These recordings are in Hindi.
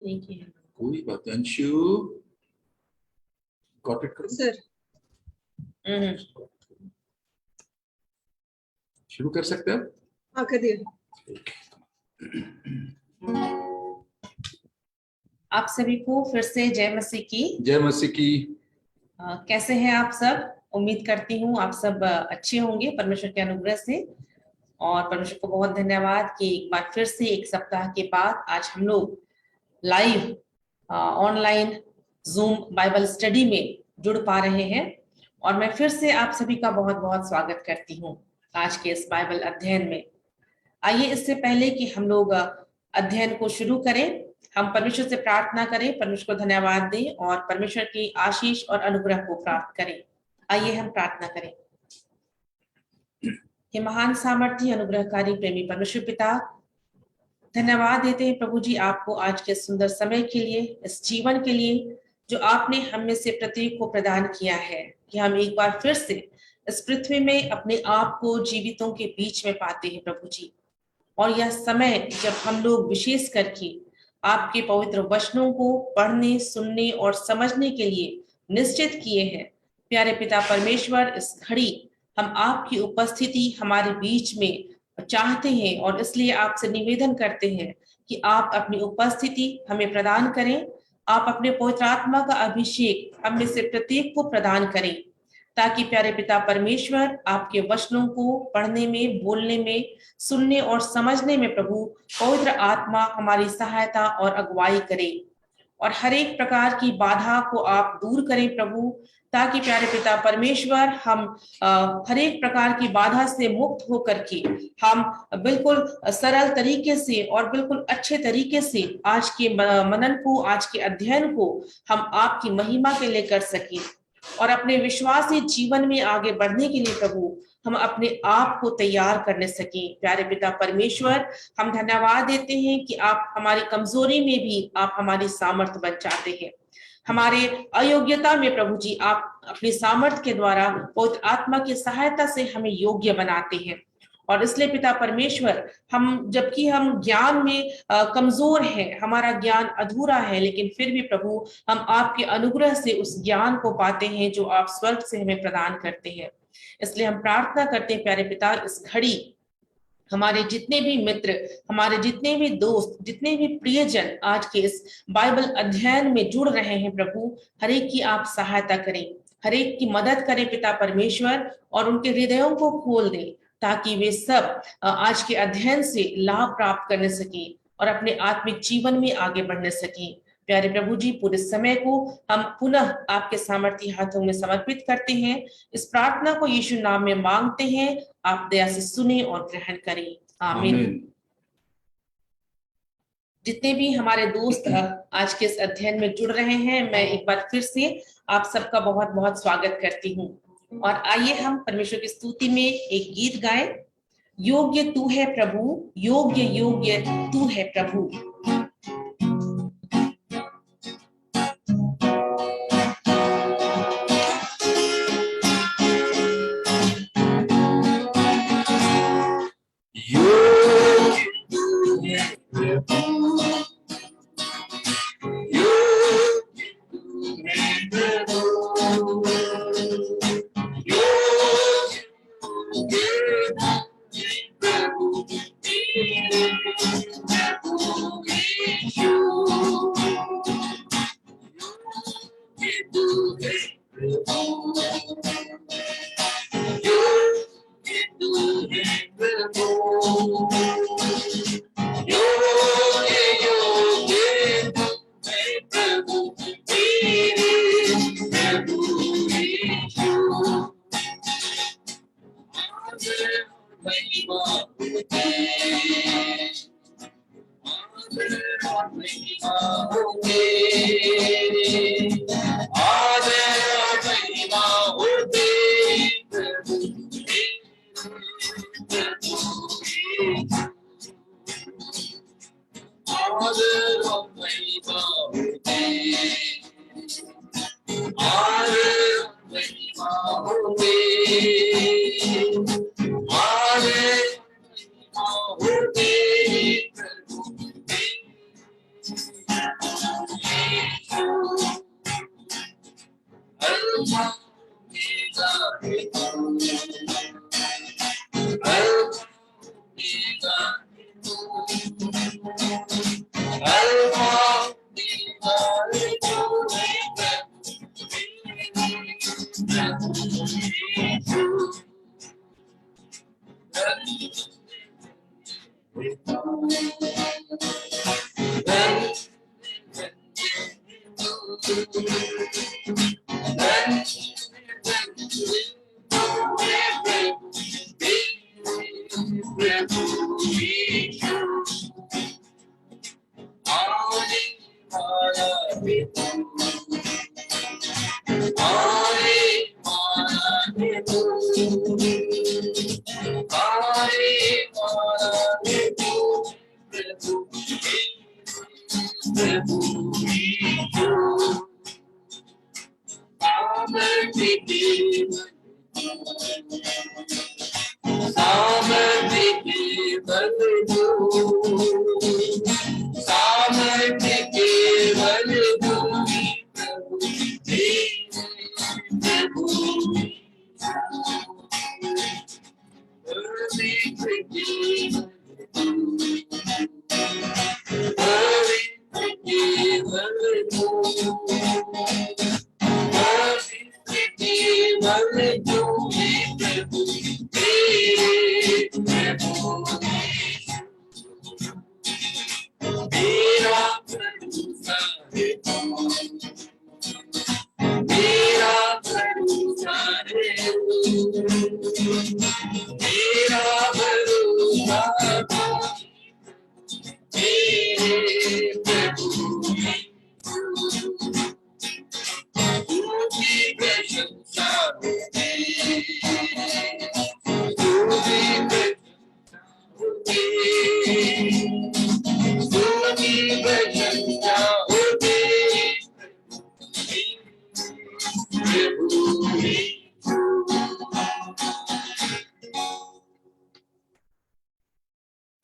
कोई बात नहीं। Anshu got it sir. शुरू कर सकते हैं? हाँ कर दिया। आप सभी को फिर से जय मसीह की। जय मसीह की। कैसे हैं आप सब? उम्मीद करती हूँ आप सब अच्छे होंगे परमेश्वर के अनुग्रह से। और परमेश्वर को बहुत धन्यवाद कि एक बार फिर से एक सप्ताह के बाद आज हम लोग live online zoom Bible study में जुड़ पा रहे हैं। और मैं फिर से आप सभी का बहुत बहुत स्वागत करती हूँ आज के इस बाइबल अध्ययन में। आइए इससे पहले कि हम लोग अध्ययन को शुरू करें, हम परमेश्वर से प्रार्थना करें, परमेश्वर को धन्यवाद दें और परमेश्वर की आशीष और अनुग्रह को प्राप्त करें। आइए हम प्रार्थना करें। हे महान सामर्थी अनुग्रहकारी प्रेमी परमेश्वर पिता, धन्यवाद देते हैं प्रभु जी आपको आज के सुंदर समय के लिए, इस जीवन के लिए जो आपने हम में से प्रत्येक को प्रदान किया है कि हम एक बार फिर से इस पृथ्वी में अपने आप को जीवितों के बीच में पाते हैं प्रभु जी। और यह समय जब हम लोग विशेष करके आपके पवित्र वचनों को पढ़ने, सुनने और समझने के लिए निश्चित किए हैं। प्यारे पिता परमेश्वर, इस घड़ी हम आपकी उपस्थिति हमारे बीच में चाहते हैं और इसलिए आपसे निवेदन करते हैं कि आप अपनी उपस्थिति हमें प्रदान करें। आप अपने पवित्र आत्मा का अभिषेक हम में से प्रत्येक को प्रदान करें, ताकि प्यारे पिता परमेश्वर आपके वचनों को पढ़ने में, बोलने में, सुनने और समझने में प्रभु पवित्र आत्मा हमारी सहायता और अगुवाई करे और हर एक प्रकार की बाधा को आप दूर करें प्रभु, ताकि प्यारे पिता परमेश्वर हम हर एक प्रकार की बाधा से मुक्त होकर के हम बिल्कुल सरल तरीके से और बिल्कुल अच्छे तरीके से आज के मनन को, आज के अध्ययन को हम आपकी महिमा के लिए कर सकें और अपने विश्वासी जीवन में आगे बढ़ने के लिए प्रभु हम अपने आप को तैयार करने सकें। प्यारे पिता परमेश्वर, हम धन्यवाद देते हैं कि आप हमारी कमजोरी में भी आप हमारी सामर्थ्य बन जाते हैं। हमारे अयोग्यता में प्रभु जी आप अपनी सामर्थ्य के द्वारा पवित्र आत्मा की सहायता से हमें योग्य बनाते हैं। और इसलिए पिता परमेश्वर, हम जबकि हम ज्ञान में कमजोर हैं, हमारा ज्ञान अधूरा है, लेकिन फिर भी प्रभु हम आपके अनुग्रह से उस ज्ञान को पाते हैं जो आप स्वर्ग से हमें प्रदान करते हैं। इसलिए हम प्रार्थना करते हैं प्यारे पिता, इस घड़ी हमारे जितने भी मित्र, हमारे जितने भी दोस्त, जितने भी प्रियजन आज के इस बाइबल अध्ययन में जुड़ रहे हैं प्रभु, हर एक की आप सहायता करें, हर एक की मदद करें पिता परमेश्वर, और उनके हृदयों को खोल दें ताकि वे सब आज के अध्ययन से लाभ प्राप्त करने सकें और अपने आत्मिक जीवन में आगे बढ़ने सकें। प्यारे प्रभु जी, पूरे समय को हम पुनः आपके सामर्थी हाथों में समर्पित करते हैं। इस प्रार्थना को यीशु नाम में मांगते हैं, आप दया से सुने और ग्रहण करें। आमीन। जितने भी हमारे दोस्त आज के इस अध्ययन में जुड़ रहे हैं, मैं एक बार फिर से आप सबका बहुत बहुत स्वागत करती हूँ। और आइए हम परमेश्वर की स्तुति में एक गीत गाएं। योग्य तू है प्रभु, योग्य योग्य तू है प्रभु।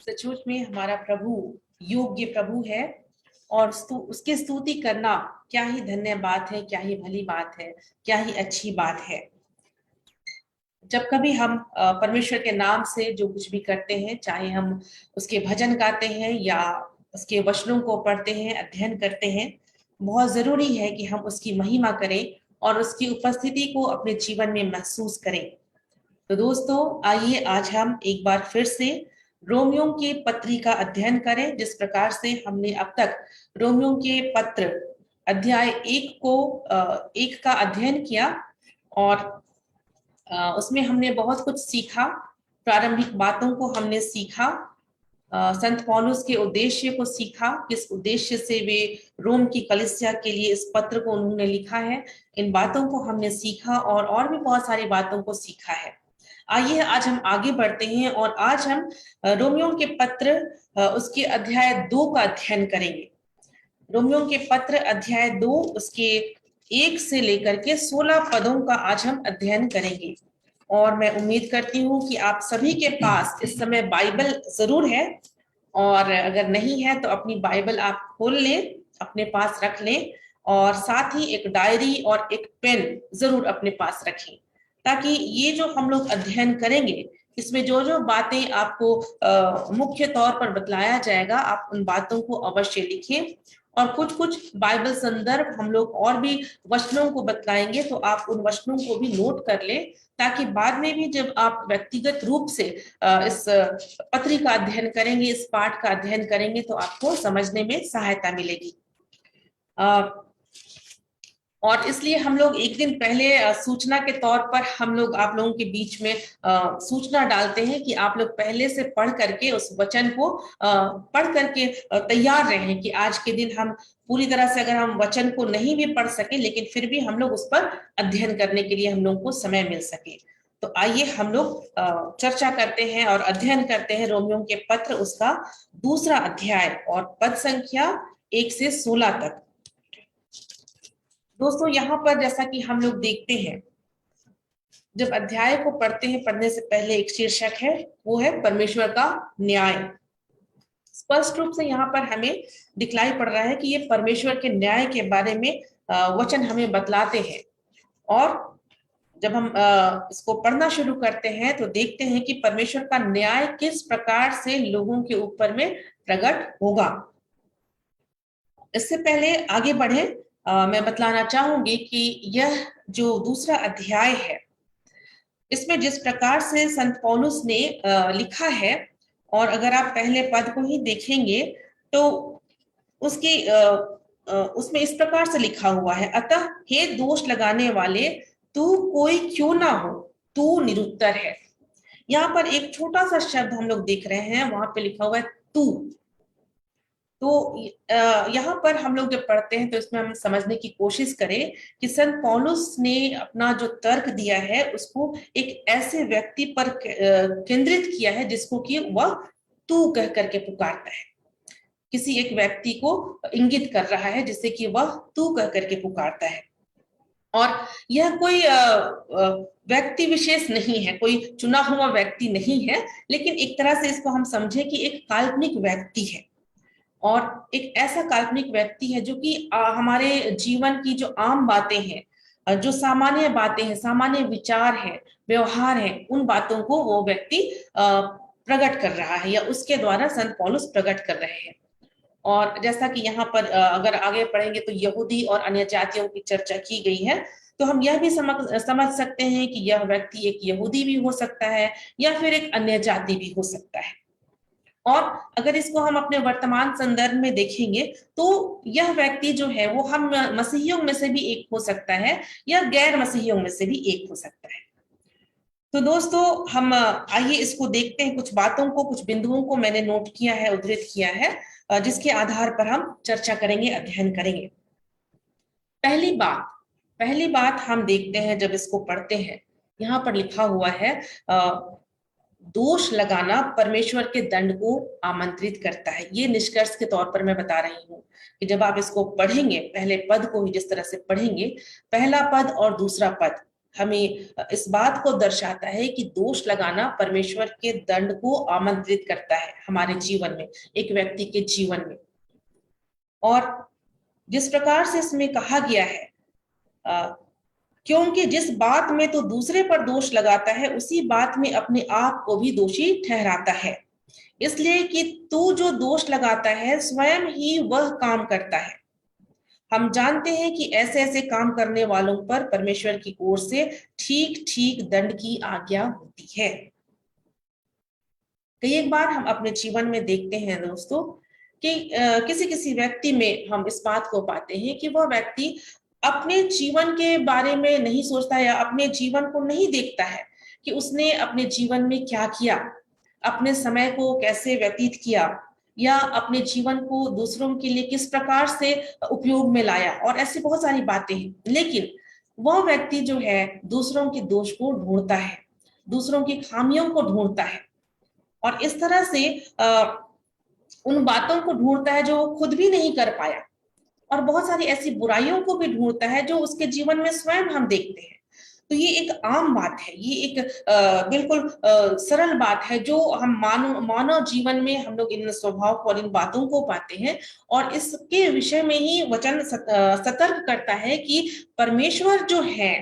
सचमुच में हमारा प्रभु योग्य प्रभु है और उसकी स्तुति करना क्या ही धन्य बात है, क्या ही भली बात है, क्या ही अच्छी बात है। जब कभी हम परमेश्वर के नाम से जो कुछ भी करते हैं, चाहे हम उसके भजन गाते हैं या उसके वचनों को पढ़ते हैं, अध्ययन करते हैं, बहुत जरूरी है कि हम उसकी महिमा करें और उसकी उपस्थिति को अपने जीवन में महसूस करें। तो दोस्तों, आइए आज हम एक बार फिर से रोमियों के पत्री का अध्ययन करें। जिस प्रकार से हमने अब तक रोमियों के पत्र अध्याय 1 का अध्ययन किया और उसमें हमने बहुत कुछ सीखा, प्रारंभिक बातों को हमने सीखा, संत पौलुस के उद्देश्य को सीखा, किस उद्देश्य से वे रोम की कलीसिया के लिए इस पत्र को उन्होंने लिखा है, इन बातों को हमने सीखा और भी बहुत सारी बातों को सीखा है। आइए आज हम आगे बढ़ते हैं और आज हम रोमियों के पत्र उसके अध्याय 2 का अध्ययन करेंगे। रोमियों के पत्र अध्याय 2 उसके 1 से लेकर के 16 पदों का आज हम अध्ययन करेंगे और मैं उम्मीद करती हूँ कि आप सभी के पास इस समय बाइबल जरूर है और अगर नहीं है तो अपनी बाइबल आप खोल लें, अपने पास रख लें और साथ ही एक डायरी और एक पेन जरूर अपने पास रखें, ताकि ये जो हम लोग अध्ययन करेंगे इसमें जो जो बातें आपको मुख्य तौर पर बतलाया जाएगा, आप उन बातों को अवश्य लिखें और कुछ कुछ बाइबल संदर्भ हम लोग और भी वचनों को बतलाएंगे, तो आप उन वचनों को भी नोट कर लें, ताकि बाद में भी जब आप व्यक्तिगत रूप से इस पत्री का अध्ययन करेंगे, इस पाठ का अध्ययन करेंगे, तो आपको समझने में सहायता मिलेगी। और इसलिए हम लोग एक दिन पहले सूचना के तौर पर हम लोग आप लोगों के बीच में सूचना डालते हैं कि आप लोग पहले से पढ़ करके उस वचन को पढ़ करके तैयार रहें कि आज के दिन हम पूरी तरह से, अगर हम वचन को नहीं भी पढ़ सके, लेकिन फिर भी हम लोग उस पर अध्ययन करने के लिए हम लोग को समय मिल सके। तो आइए हम लोग चर्चा करते हैं और अध्ययन करते हैं रोमियों के पत्र उसका 2 अध्याय और पद संख्या 1 से 16 तक। दोस्तों, यहाँ पर जैसा कि हम लोग देखते हैं, जब अध्याय को पढ़ते हैं, पढ़ने से पहले एक शीर्षक है, वो है परमेश्वर का न्याय। स्पष्ट रूप से यहाँ पर हमें दिखलाई पड़ रहा है कि ये परमेश्वर के न्याय के बारे में वचन हमें बतलाते हैं। और जब हम इसको पढ़ना शुरू करते हैं तो देखते हैं कि परमेश्वर का न्याय किस प्रकार से लोगों के ऊपर में प्रकट होगा। इससे पहले आगे बढ़े, मैं बतलाना चाहूंगी कि यह जो दूसरा अध्याय है, इसमें जिस प्रकार से संत पौलुस ने लिखा है, और अगर आप पहले पद को ही देखेंगे तो उसकी उसमें इस प्रकार से लिखा हुआ है, अतः हे दोष लगाने वाले, तू कोई क्यों ना हो, तू निरुत्तर है। यहाँ पर एक छोटा सा शब्द हम लोग देख रहे हैं, वहां पे लिखा हुआ है तू। तो यहाँ पर हम लोग जब पढ़ते हैं तो इसमें हम समझने की कोशिश करें कि संत पौलुस ने अपना जो तर्क दिया है उसको एक ऐसे व्यक्ति पर केंद्रित किया है जिसको कि वह तू कह करके पुकारता है। किसी एक व्यक्ति को इंगित कर रहा है जिससे कि वह तू कह करके पुकारता है। और यह कोई व्यक्ति विशेष नहीं है, कोई चुना हुआ व्यक्ति नहीं है, लेकिन एक तरह से इसको हम समझे कि एक काल्पनिक व्यक्ति है। और एक ऐसा काल्पनिक व्यक्ति है जो कि हमारे जीवन की जो आम बातें हैं, जो सामान्य बातें हैं, सामान्य विचार हैं, व्यवहार हैं, उन बातों को वो व्यक्ति प्रकट कर रहा है या उसके द्वारा संत पौलुस प्रकट कर रहे हैं। और जैसा कि यहाँ पर अगर आगे पढ़ेंगे तो यहूदी और अन्य जातियों की चर्चा की गई है, तो हम यह भी समझ सकते हैं कि यह व्यक्ति एक यहूदी भी हो सकता है या फिर एक अन्य जाति भी हो सकता है। और अगर इसको हम अपने वर्तमान संदर्भ में देखेंगे तो यह व्यक्ति जो है वो हम मसीहियों में से भी एक हो सकता है या गैर मसीहियों में से भी एक हो सकता है। तो दोस्तों हम आइए इसको देखते हैं। कुछ बातों को, कुछ बिंदुओं को मैंने नोट किया है, उद्धृत किया है, जिसके आधार पर हम चर्चा करेंगे, अध्ययन करेंगे। पहली बात हम देखते हैं जब इसको पढ़ते हैं, यहाँ पर लिखा हुआ है दोष लगाना परमेश्वर के दंड को आमंत्रित करता है। ये निष्कर्ष के तौर पर मैं बता रही हूँ कि जब आप इसको पढ़ेंगे, पहले पद को ही जिस तरह से पढ़ेंगे, पहला पद और दूसरा पद हमें इस बात को दर्शाता है कि दोष लगाना परमेश्वर के दंड को आमंत्रित करता है हमारे जीवन में, एक व्यक्ति के जीवन में। और जिस प्रकार से इसमें कहा गया है, क्योंकि जिस बात में तो दूसरे पर दोष लगाता है उसी बात में अपने आप को भी दोषी ठहराता है, इसलिए कि तू जो दोष लगाता है स्वयं ही वह काम करता है। हम जानते हैं कि ऐसे ऐसे काम करने वालों पर परमेश्वर की ओर से ठीक ठीक दंड की आज्ञा होती है। कई एक बार हम अपने जीवन में देखते हैं दोस्तों कि किसी किसी व्यक्ति में हम इस बात को पाते हैं कि वह व्यक्ति अपने जीवन के बारे में नहीं सोचता या अपने जीवन को नहीं देखता है कि उसने अपने जीवन में क्या किया, अपने समय को कैसे व्यतीत किया, या अपने जीवन को दूसरों के लिए किस प्रकार से उपयोग में लाया, और ऐसी बहुत सारी बातें हैं। लेकिन वह व्यक्ति जो है दूसरों के दोष को ढूंढता है, दूसरों की खामियों को ढूंढता है, और इस तरह से उन बातों को ढूंढता है जो वो खुद भी नहीं कर पाया, और बहुत सारी ऐसी बुराइयों को भी ढूंढता है जो उसके जीवन में स्वयं हम देखते हैं। तो ये एक आम बात है, ये एक बिल्कुल सरल बात है जो हम मानव जीवन में हम लोग इन स्वभाव को और इन बातों को पाते हैं। और इसके विषय में ही वचन सतर्क करता है कि परमेश्वर जो है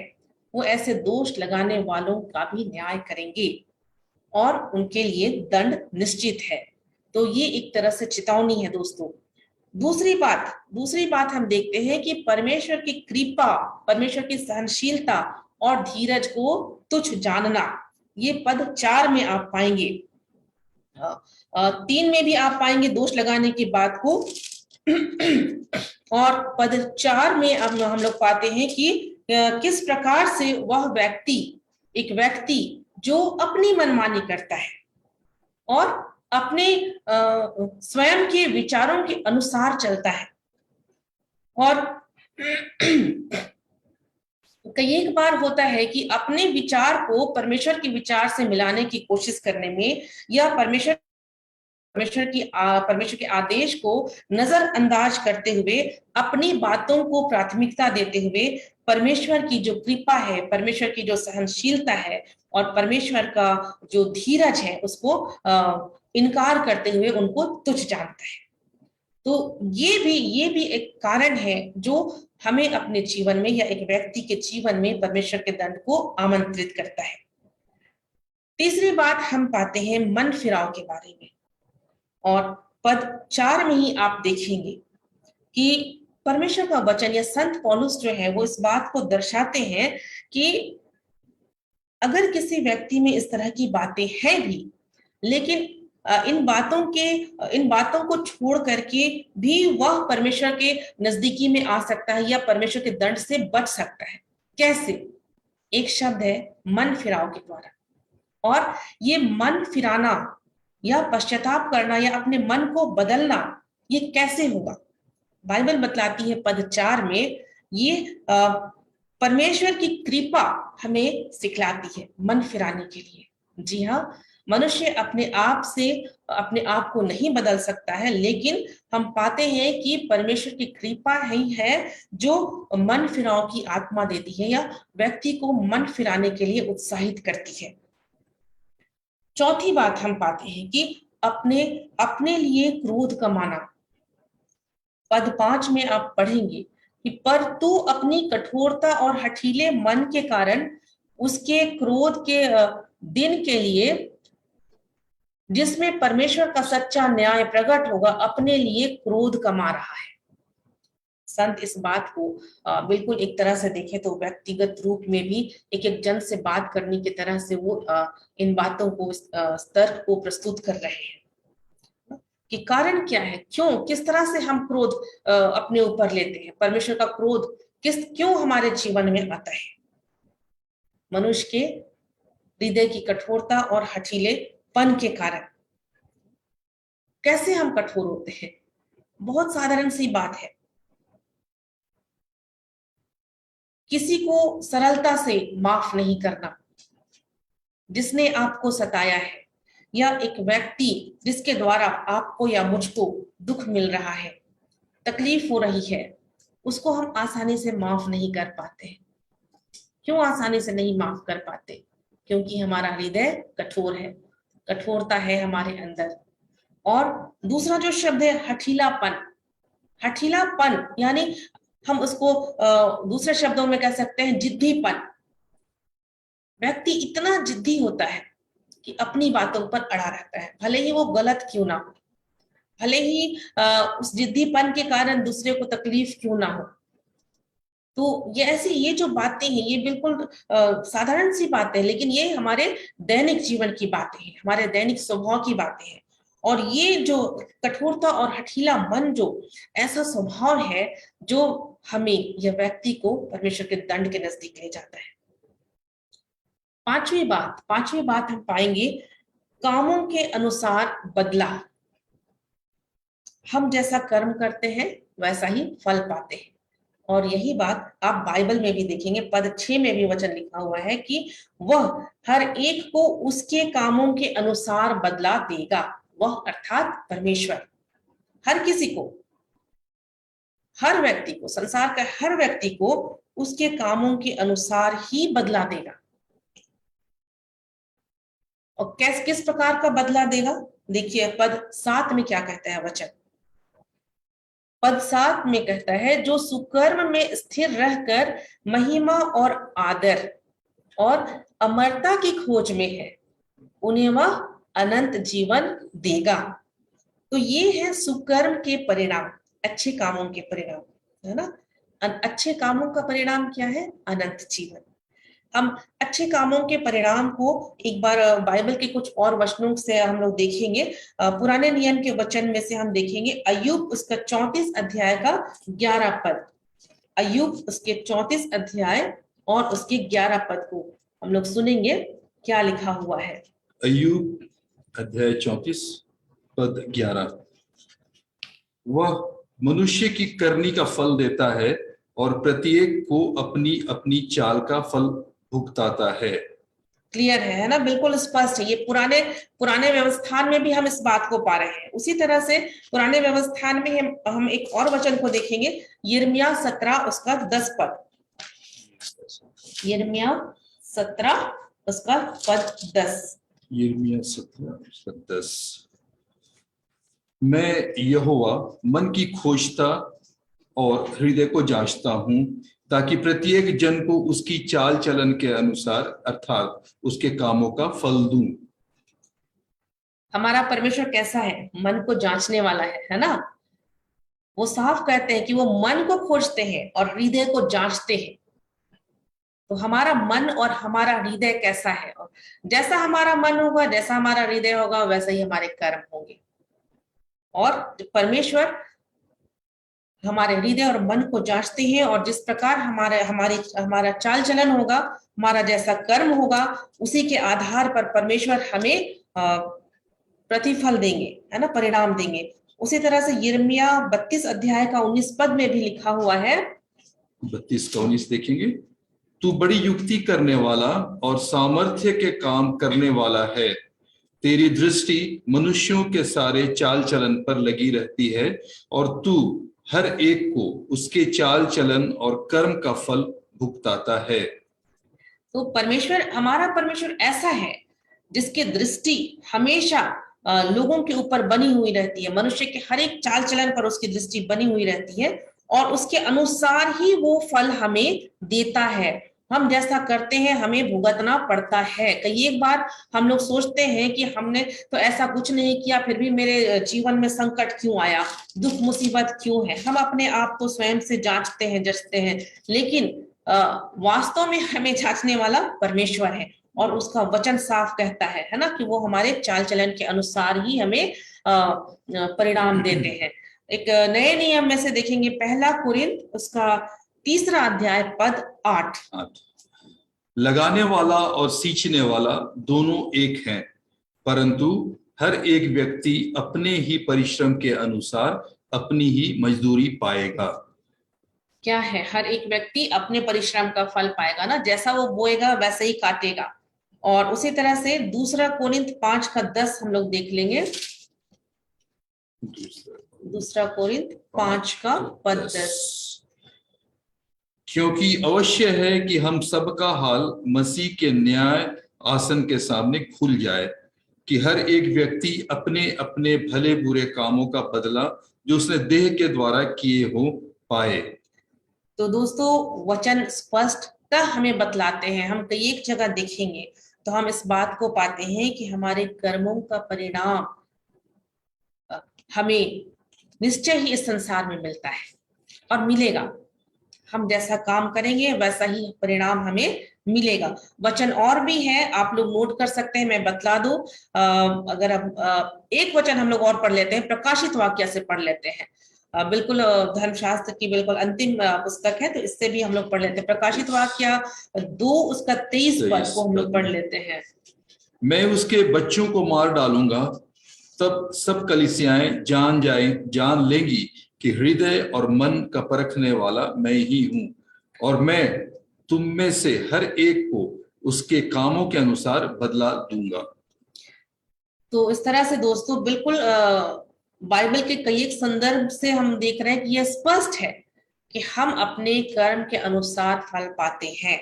वो ऐसे दोष लगाने वालों का भी न्याय करेंगे और उनके लिए दंड निश्चित है। तो ये एक तरह से चेतावनी है दोस्तों। दूसरी बात हम देखते हैं कि परमेश्वर की कृपा, परमेश्वर की सहनशीलता और धीरज को तुच्छ जानना, ये पद 4 में आप पाएंगे। 3 में भी आप पाएंगे दोष लगाने की बात को, और पद 4 में अब हम लोग पाते हैं कि किस प्रकार से वह व्यक्ति, एक व्यक्ति जो अपनी मनमानी करता है और अपने स्वयं के विचारों के अनुसार चलता है, और कई एक बार होता है कि अपने विचार को परमेश्वर के विचार से मिलाने की कोशिश करने में, या परमेश्वर के आदेश को नजरअंदाज करते हुए, अपनी बातों को प्राथमिकता देते हुए परमेश्वर की जो कृपा है, परमेश्वर की जो सहनशीलता है और परमेश्वर का जो धीरज है उसको इनकार करते हुए उनको तुच्छ जानता है। तो ये भी एक कारण है जो हमें अपने जीवन में या एक व्यक्ति के जीवन में परमेश्वर के दंड को आमंत्रित करता है। तीसरी बात हम पाते हैं मन फिराव के बारे में, और पद 4 में ही आप देखेंगे कि परमेश्वर का वचन या संत पौलुस जो है वो इस बात को दर्शाते हैं कि अगर किसी व्यक्ति में इस तरह की बातें हैं भी, लेकिन इन बातों को छोड़ करके भी वह परमेश्वर के नजदीकी में आ सकता है या परमेश्वर के दंड से बच सकता है। कैसे? एक शब्द है मन फिराव के द्वारा। और ये मन फिराना या पश्चाताप करना या अपने मन को बदलना, ये कैसे होगा? बाइबल बतलाती है पद 4 में, ये परमेश्वर की कृपा हमें सिखलाती है मन फिराने के लिए। जी हाँ, मनुष्य अपने आप को नहीं बदल सकता है, लेकिन हम पाते हैं कि परमेश्वर की कृपा ही है जो मन फिराव की आत्मा देती है या व्यक्ति को मन फिराने के लिए उत्साहित करती है। चौथी बात हम पाते हैं कि अपने लिए क्रोध कमाना। पद 5 में आप पढ़ेंगे कि पर तू अपनी कठोरता और हठीले मन के कारण उसके क्रोध के दिन के लिए जिसमें परमेश्वर का सच्चा न्याय प्रकट होगा अपने लिए क्रोध कमा रहा है। संत इस बात को बिल्कुल एक तरह से देखें तो व्यक्तिगत रूप में भी एक जन से बात करने की तरह से वो इन बातों को तर्क को प्रस्तुत कर रहे हैं कि कारण क्या है, किस तरह से हम क्रोध अपने ऊपर लेते हैं, परमेश्वर का क्रोध क्यों हमारे जीवन में आता है। मनुष्य के हृदय की कठोरता और हठीलेपन के कारण। कैसे हम कठोर होते हैं? बहुत साधारण सी बात है, किसी को सरलता से माफ नहीं करना जिसने आपको सताया है, या एक व्यक्ति जिसके द्वारा आपको या मुझको दुख मिल रहा है, तकलीफ हो रही है, उसको हम आसानी से माफ नहीं कर पाते। क्यों आसानी से नहीं माफ कर पाते? क्योंकि हमारा हृदय कठोर है, कठोरता है हमारे अंदर। और दूसरा जो शब्द है हठीलापन, हठीलापन यानी हम उसको दूसरे शब्दों में कह सकते हैं जिद्दीपन। व्यक्ति इतना जिद्दी होता है कि अपनी बातों पर अड़ा रहता है, भले ही वो गलत क्यों ना हो, भले ही उस जिद्दीपन के कारण दूसरे को तकलीफ क्यों ना हो। तो ये जो बातें हैं ये बिल्कुल साधारण सी बातें हैं, लेकिन ये हमारे दैनिक जीवन की बातें हैं, हमारे दैनिक स्वभाव की बातें हैं। और ये जो कठोरता और हठीला मन जो ऐसा स्वभाव है जो हमें या व्यक्ति को परमेश्वर के दंड के नजदीक ले जाता है। पांचवी बात हम पाएंगे कामों के अनुसार बदला। हम जैसा कर्म करते हैं वैसा ही फल पाते हैं। और यही बात आप बाइबल में भी देखेंगे, पद 6 में भी वचन लिखा हुआ है कि वह हर एक को उसके कामों के अनुसार बदला देगा। वह अर्थात परमेश्वर हर किसी को, हर व्यक्ति को, संसार का हर व्यक्ति को उसके कामों के अनुसार ही बदला देगा। और किस प्रकार का बदला देगा? देखिए पद 7 में क्या कहता है वचन। पद 7 में कहता है जो सुकर्म में स्थिर रहकर महिमा और आदर और अमरता की खोज में है उन्हें वह अनंत जीवन देगा। तो ये है सुकर्म के परिणाम, अच्छे कामों के परिणाम, है ना। अच्छे कामों का परिणाम क्या है? अनंत जीवन। हम अच्छे कामों के परिणाम को एक बार बाइबल के कुछ और वचनों से हम लोग देखेंगे। पुराने नियम के वचन में से हम देखेंगे अय्यूब उसका 34 अध्याय का 11 पद। अय्यूब उसके 34 अध्याय और उसके 11 पद को हम लोग सुनेंगे, क्या लिखा हुआ है। अय्यूब अध्याय 34 पद 11। वह मनुष्य की करनी का फल देता है और प्रत्येक को अपनी अपनी चाल का फल भुगताता है। क्लियर है ना, बिल्कुल स्पष्ट है। ये पुराने व्यवस्थान में भी हम इस बात को पा रहे हैं। उसी तरह से पुराने व्यवस्थान में हम एक और वचन को देखेंगे, यिर्मयाह 17 उसका 10 पद। यिर्मयाह 17 उसका पद 10। यिर्मयाह 17 उसका 10। मैं यहोवा मन की खोजता और हृदय को जांचता हूं, ताकि प्रत्येक जन को उसकी चाल चलन के अनुसार अर्थात उसके कामों का फल दूं। हमारा परमेश्वर कैसा है? मन को जांचने वाला है ना? वो साफ कहते हैं कि वो मन को खोजते हैं और हृदय को जांचते हैं। तो हमारा मन और हमारा हृदय कैसा है? और जैसा हमारा मन होगा, जैसा हमारा हृदय होगा, वैसा ही हमारे कर्म होंगे। और परमेश्वर हमारे हृदय और मन को जांचते हैं, और जिस प्रकार हमारा चाल चलन होगा, हमारा जैसा कर्म होगा, उसी के आधार पर परमेश्वर हमें प्रतिफल देंगे, है ना, परिणाम देंगे। उसी तरह से यिर्मयाह 32 अध्याय का 19 पद में भी लिखा हुआ है। 32 का 19 देखेंगे। तू बड़ी युक्ति करने वाला और सामर्थ्य के काम करने वाला है। तेरी दृष्टि मनुष्यों के सारे चाल चलन पर लगी रहती है, और तू हर एक को उसके चाल चलन और कर्म का फल भुगताता है। तो हमारा परमेश्वर ऐसा है जिसकी दृष्टि हमेशा लोगों के ऊपर बनी हुई रहती है। मनुष्य के हर एक चाल चलन पर उसकी दृष्टि बनी हुई रहती है, और उसके अनुसार ही वो फल हमें देता है। हम जैसा करते हैं हमें भुगतना पड़ता है। कई एक बार हम लोग सोचते हैं कि हमने तो ऐसा कुछ नहीं किया, फिर भी मेरे जीवन में संकट क्यों आया, दुख मुसीबत क्यों है। हम अपने आप को स्वयं से जांचते हैं, जचते हैं, लेकिन वास्तव में हमें जांचने वाला परमेश्वर है, और उसका वचन साफ कहता है ना, कि वो हमारे चाल चलन के अनुसार ही हमें परिणाम देते हैं। एक नए नियम में से देखेंगे, 1 कुरिन्थ उसका 3 अध्याय पद 8। लगाने वाला और सींचने वाला दोनों एक हैं, परंतु हर एक व्यक्ति अपने ही परिश्रम के अनुसार अपनी ही मजदूरी पाएगा। क्या है? हर एक व्यक्ति अपने परिश्रम का फल पाएगा ना, जैसा वो बोएगा वैसे ही काटेगा। और उसी तरह से 2 कोरिन्थ 5 का 10 हम लोग देख लेंगे। 2 कोरिन्थ 5 का पद 10। क्योंकि अवश्य है कि हम सबका हाल मसीह के न्याय आसन के सामने खुल जाए, कि हर एक व्यक्ति अपने अपने भले बुरे कामों का बदला जो उसने देह के द्वारा किए हो पाए। तो दोस्तों, वचन स्पष्टतः हमें बतलाते हैं। हम कई एक जगह देखेंगे तो हम इस बात को पाते हैं कि हमारे कर्मों का परिणाम हमें निश्चय ही इस संसार में मिलता है और मिलेगा। हम जैसा काम करेंगे वैसा ही परिणाम हमें मिलेगा। वचन और भी है, आप लोग नोट कर सकते हैं, मैं बतला दूं। अगर अब एक वचन हम लोग और पढ़ लेते हैं, प्रकाशित वाक्य से पढ़ लेते हैं। बिल्कुल धर्मशास्त्र की बिल्कुल अंतिम पुस्तक है, तो इससे भी हम लोग पढ़ लेते हैं। प्रकाशित वाक्य 2 उसका 23 पद को हम लोग पढ़ लेते हैं। मैं उसके बच्चों को मार डालूंगा, तब सब कलीसियाएं जान लेंगी कि हृदय और मन का परखने वाला मैं ही हूं, और मैं तुम में से हर एक को उसके कामों के अनुसार बदला दूंगा। तो इस तरह से दोस्तों, बिल्कुल बाइबल के कई एक संदर्भ से हम देख रहे हैं कि यह स्पष्ट है कि हम अपने कर्म के अनुसार फल पाते हैं।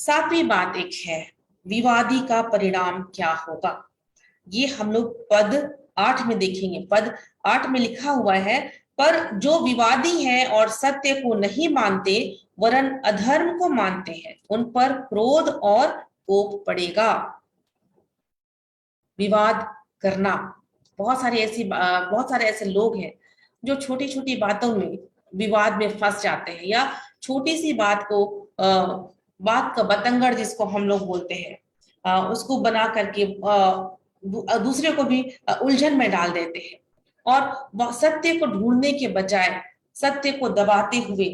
सातवीं बात एक है, विवादी का परिणाम क्या होगा। ये हम लोग पद 8 में देखेंगे। पद 8 में लिखा हुआ है, पर जो विवादी है और सत्य को नहीं मानते वरन अधर्म को मानते हैं, उन पर क्रोध और कोप पड़ेगा। विवाद करना, बहुत सारे ऐसे लोग हैं जो छोटी छोटी बातों में विवाद में फंस जाते हैं, या छोटी सी बात को बात का बतंगड़ जिसको हम लोग बोलते हैं, उसको बना करके दूसरे को भी उलझन में डाल देते हैं, और सत्य को ढूंढने के बजाय सत्य को दबाते हुए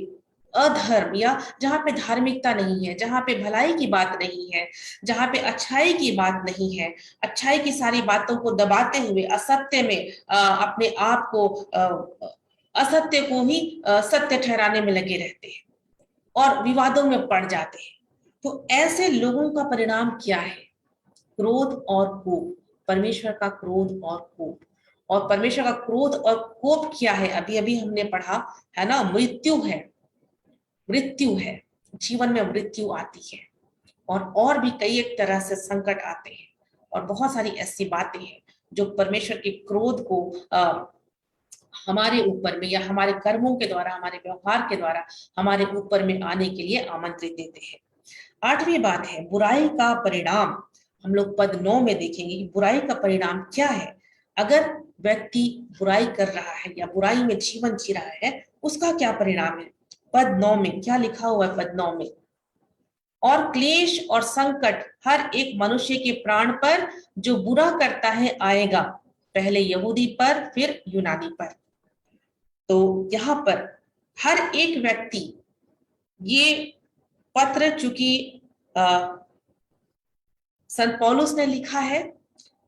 अधर्म, या जहां पे धार्मिकता नहीं है, जहां पे भलाई की बात नहीं है, जहां पे अच्छाई की बात नहीं है, अच्छाई की सारी बातों को दबाते हुए असत्य में अपने आप को असत्य को ही सत्य ठहराने में लगे रहते हैं और विवादों में पड़ जाते हैं। तो ऐसे लोगों का परिणाम क्या है? क्रोध और कोप। परमेश्वर का क्रोध और कोप। और परमेश्वर का क्रोध और कोप क्या है? अभी अभी हमने पढ़ा है ना, मृत्यु है। मृत्यु है, जीवन में मृत्यु आती है, और भी कई एक तरह से संकट आते हैं, और बहुत सारी ऐसी बातें हैं जो परमेश्वर के क्रोध को हमारे ऊपर में या हमारे कर्मों के द्वारा, हमारे व्यवहार के द्वारा हमारे ऊपर में आने के लिए आमंत्रित देते हैं। 8वीं बात है बुराई का परिणाम। हम लोग पद 9 में देखेंगे कि बुराई का परिणाम क्या है। अगर व्यक्ति बुराई कर रहा है या बुराई में जीवन जी रहा है, उसका क्या परिणाम है। पद 9 में क्या लिखा हुआ है। पद 9 में, और क्लेश और संकट हर एक मनुष्य के प्राण पर जो बुरा करता है आएगा, पहले यहूदी पर फिर यूनानी पर। तो यहाँ पर हर एक व्यक्ति, ये पत्र चूंकि संत पौलुस ने लिखा है